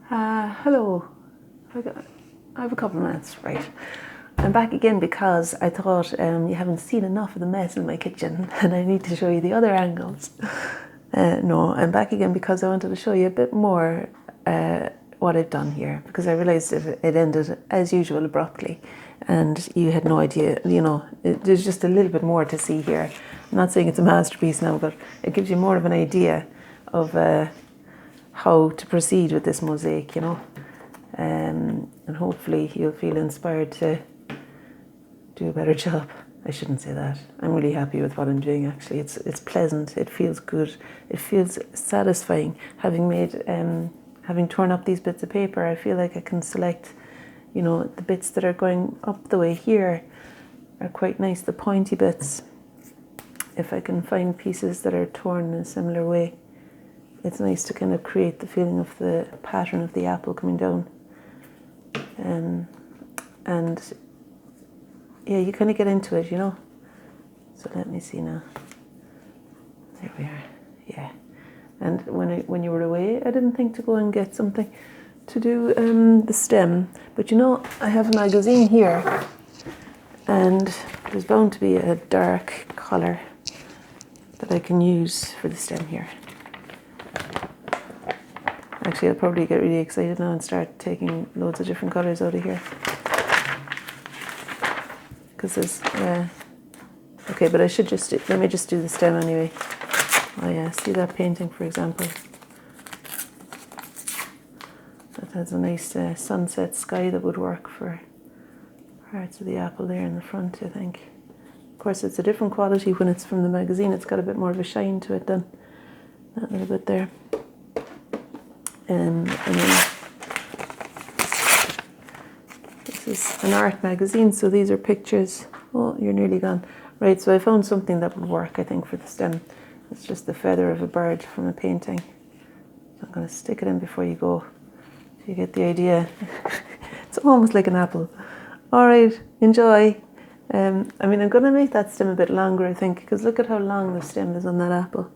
Hello. I have a couple of minutes, right? I'm back again because I thought you haven't seen enough of the mess in my kitchen and I need to show you the other angles. No, I'm back again because I wanted to show you a bit more what I've done here, because I realised it ended as usual abruptly and you had no idea, there's just a little bit more to see here. I'm not saying it's a masterpiece now, but it gives you more of an idea of how to proceed with this mosaic, and hopefully you'll feel inspired to do a better job. I shouldn't say that. I'm really happy with what I'm doing, actually. It's pleasant, it feels good, it feels satisfying. Having torn up these bits of paper, I feel like I can select, the bits that are going up the way here are quite nice, the pointy bits. If I can find pieces that are torn in a similar way, it's nice to kind of create the feeling of the pattern of the apple coming down. And yeah, you kind of get into it, So let me see now. There we are. Yeah. And when you were away, I didn't think to go and get something to do the stem. But I have a magazine here, and there's bound to be a dark colour that I can use for the stem here. Actually, I'll probably get really excited now and start taking loads of different colours out of here. Because there's, okay, but let me just do the stem anyway. Oh yeah, see that painting, for example? That has a nice sunset sky that would work for parts of the apple there in the front, I think. Of course, it's a different quality when it's from the magazine. It's got a bit more of a shine to it than that little bit there. And then this is an art magazine, so these are pictures. Oh, you're nearly gone. Right, so I found something that would work, I think, for the stem. It's just the feather of a bird from a painting. I'm going to stick it in before you go, so you get the idea. It's almost like an apple. All right, enjoy. I'm going to make that stem a bit longer, I think, because look at how long the stem is on that apple.